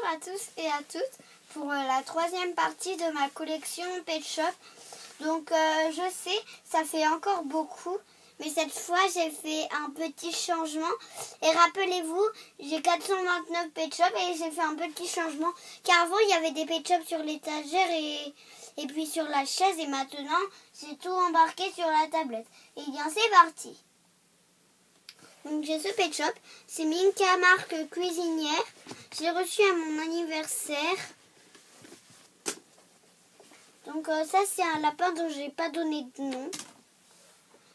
à tous et à toutes pour la troisième partie de ma collection Pet Shop. Donc je sais, ça fait encore beaucoup, mais cette fois j'ai fait un petit changement. Et rappelez-vous, j'ai 429 Pet Shop et j'ai fait un petit changement. Car avant il y avait des Pet Shop sur l'étagère et puis sur la chaise, et maintenant j'ai tout embarqué sur la tablette. Et bien c'est parti. Donc j'ai ce Pet Shop, c'est Minka marque cuisinière. Je l'ai reçu à mon anniversaire. Donc ça c'est un lapin dont j'ai pas donné de nom.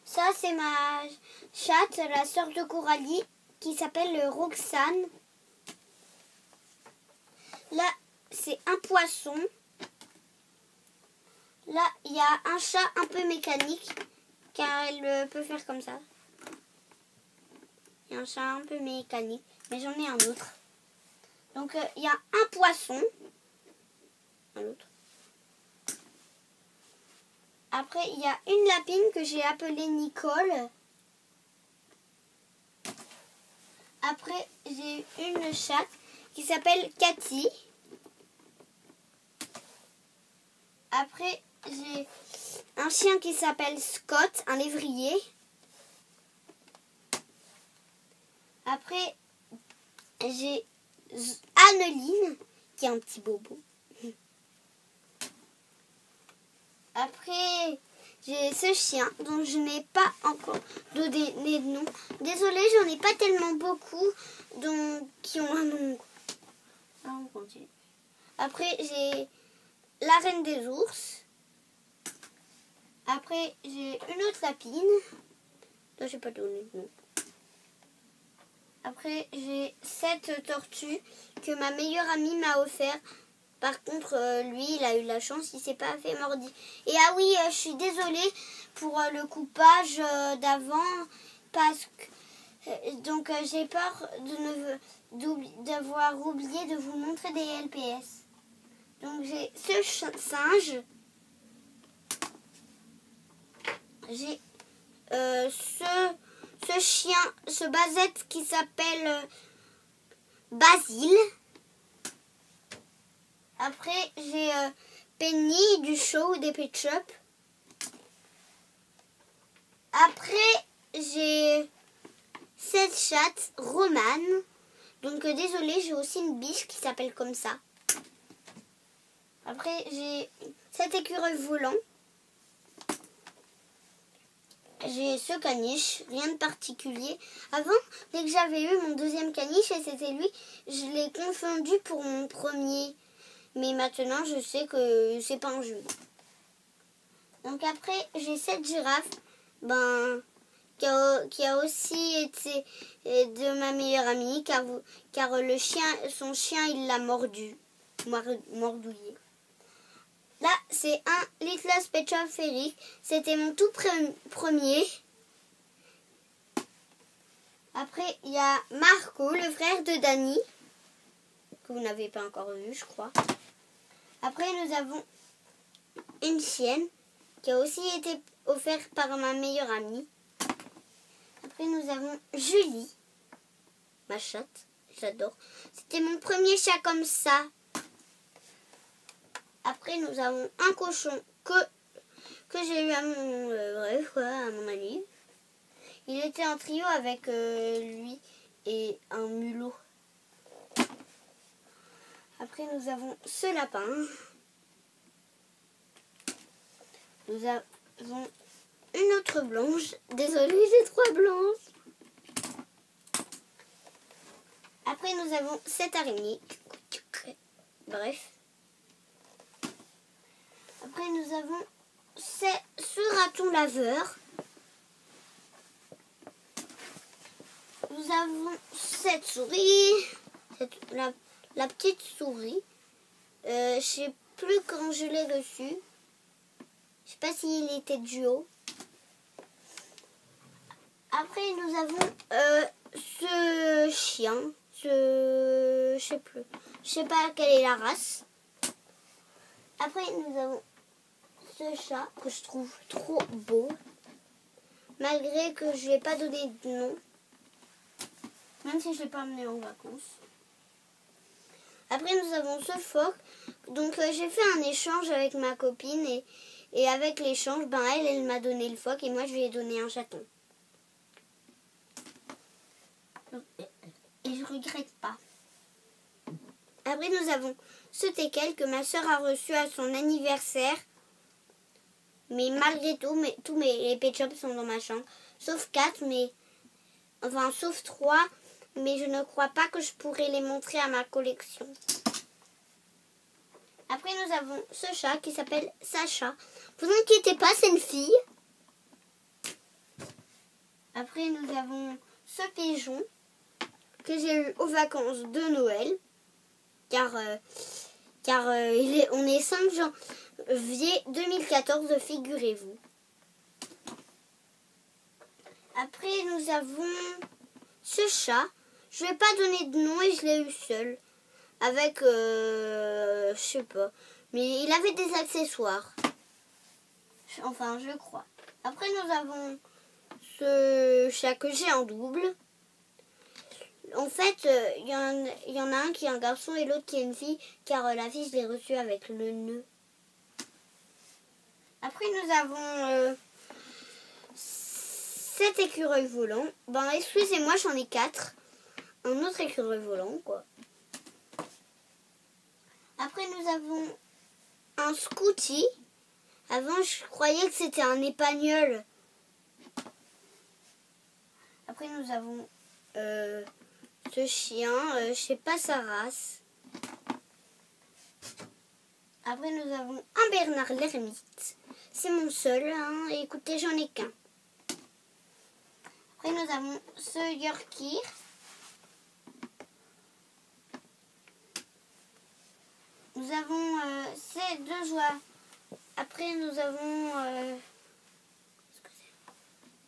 Ça c'est ma chatte, la sœur de Coralie, qui s'appelle Roxane. Là c'est un poisson. Là il y a un chat un peu mécanique, car elle peut faire comme ça. Il y a un chat un peu mécanique, mais j'en ai un autre. Donc il y a un poisson. Un autre. Après, il y a une lapine que j'ai appelée Nicole. Après, j'ai une chatte qui s'appelle Cathy. Après, j'ai un chien qui s'appelle Scott, un lévrier. Après, j'ai Anneline, qui est un petit bobo. Après, j'ai ce chien dont je n'ai pas encore donné de nom. Désolée, j'en ai pas tellement beaucoup qui ont un nom. On continue. Après, j'ai la reine des ours. Après, j'ai une autre lapine dont je n'ai pas donné de nom. Après, j'ai cette tortue que ma meilleure amie m'a offert. Par contre, lui, il a eu la chance, il s'est pas fait mordi. Et ah oui, je suis désolée pour le coupage d'avant, parce que donc j'ai peur d'avoir oublié de vous montrer des LPS. Donc j'ai ce singe, j'ai ce chien, ce basette qui s'appelle Basile. Après, j'ai Penny du show des Pet Shop. Après, j'ai cette chatte, Romane. Donc, désolée, j'ai aussi une biche qui s'appelle comme ça. Après, j'ai cet écureuil volant. J'ai ce caniche, rien de particulier. Avant, dès que j'avais eu mon deuxième caniche, et c'était lui, je l'ai confondu pour mon premier. Mais maintenant, je sais que c'est pas un jumeau. Donc après, j'ai cette girafe, qui a aussi été de ma meilleure amie, car son chien, il l'a mordouillé. Là, c'est un Little Pet Shop Férique. C'était mon tout premier. Après, il y a Marco, le frère de Dani, que vous n'avez pas encore vu, je crois. Après, nous avons une chienne qui a aussi été offerte par ma meilleure amie. Après, nous avons Julie, ma chatte. J'adore. C'était mon premier chat comme ça. Après, nous avons un cochon que j'ai eu à mon ami. Il était en trio avec lui et un mulot. Après, nous avons ce lapin. Nous avons une autre blanche. Désolée, j'ai 3 blanches. Après, nous avons cette araignée. Bref. Après, nous avons ce raton laveur. Nous avons cette souris. La petite souris. Je ne sais plus quand je l'ai reçue. Je sais pas s'il était duo. Après, nous avons ce chien. Je sais plus. Je sais pas quelle est la race. Après, nous avons ce chat que je trouve trop beau. Malgré que je lui ai pas donné de nom. Même si je l'ai pas emmené en vacances. Après, Après, nous avons ce phoque. Donc, j'ai fait un échange avec ma copine. Et avec l'échange, ben, elle m'a donné le phoque. Et moi, je lui ai donné un chaton. Et je regrette pas. Après, nous avons ce teckel que ma soeur a reçu à son anniversaire. Mais malgré tout, tous mes pet shops sont dans ma chambre. Sauf 4, sauf 3. Mais je ne crois pas que je pourrais les montrer à ma collection. Après, nous avons ce chat qui s'appelle Sacha. Vous inquiétez pas, c'est une fille. Après, nous avons ce pigeon que j'ai eu aux vacances de Noël. Car on est 5 janvier 2014, figurez-vous. Après, nous avons ce chat. Je ne vais pas donner de nom et je l'ai eu seul. Avec, je sais pas. Mais il avait des accessoires. Enfin, je crois. Après, nous avons ce chat que j'ai en double. En fait, il y en a un qui est un garçon et l'autre qui est une fille. Car la fille, je l'ai reçue avec le nœud. Après, nous avons cet écureuil volant. Ben, excusez-moi, j'en ai 4. Un autre écureuil volant, quoi. Après, nous avons un Scooty. Avant, je croyais que c'était un épagnol. Après, nous avons ce chien. Je sais pas sa race. Après, nous avons un Bernard l'ermite. C'est mon seul. Hein. Écoutez, j'en ai qu'un. Après, nous avons ce Yorkie. Nous avons ces 2 oies. Après, nous avons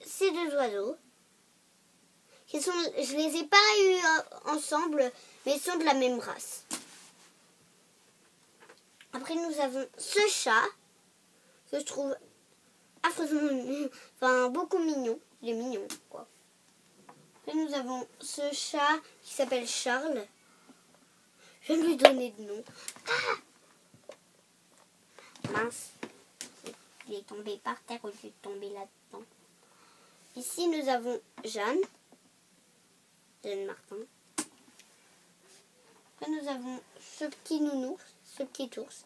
ces 2 oiseaux. Je les ai pas eus ensemble, mais ils sont de la même race. Après, nous avons ce chat que je trouve affreusement, beaucoup mignon. Il est mignon, quoi. Après, nous avons ce chat qui s'appelle Charles. Je vais lui donner de nom. Ah! Mince. Il est tombé par terre au lieu de tomber là-dedans. Ici, nous avons Jeanne Martin. Après, nous avons ce petit nounours, ce petit ours,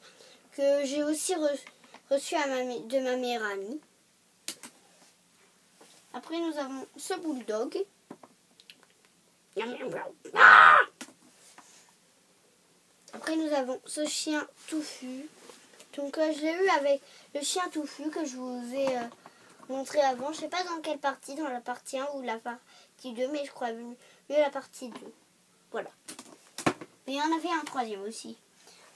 que j'ai aussi reçu de ma meilleure amie. Après, nous avons ce bulldog. Après, nous avons ce chien touffu. Donc, je l'ai eu avec le chien touffu que je vous ai montré avant. Je ne sais pas dans quelle partie, dans la partie 1 ou la partie 2, mais je crois mieux la partie 2. Voilà. Mais il y en avait un 3e aussi.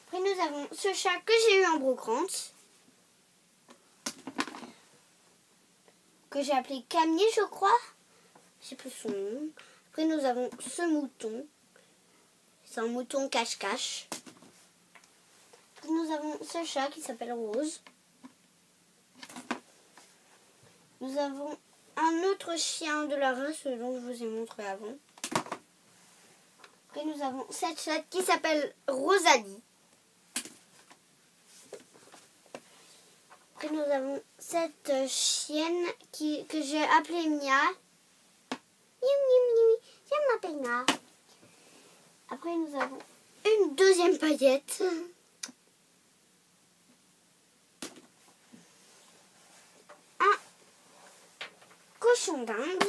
Après, nous avons ce chat que j'ai eu en brocante, que j'ai appelé Camille, je crois. Je sais plus son nom. Après, nous avons ce mouton. C'est un mouton cache-cache. Nous avons ce chat qui s'appelle Rose. Nous avons un autre chien de la race dont je vous ai montré avant. Après, nous avons cette chatte qui s'appelle Rosalie. Après, nous avons cette chienne que j'ai appelée Mia. Je m'appelle Mia. Après, nous avons une 2e paillette. Un cochon d'Inde.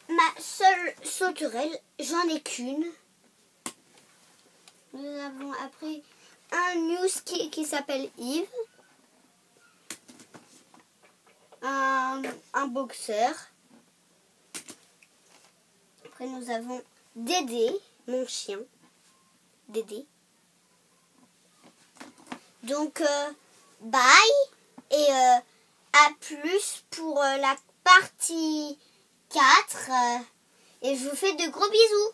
Ma seule sauterelle, j'en ai qu'une. Nous avons après un husky qui s'appelle Yves. Un boxeur. Après, nous avons Dédé, mon chien. Dédé. Donc, bye. Et à plus pour la partie 4. Et je vous fais de gros bisous.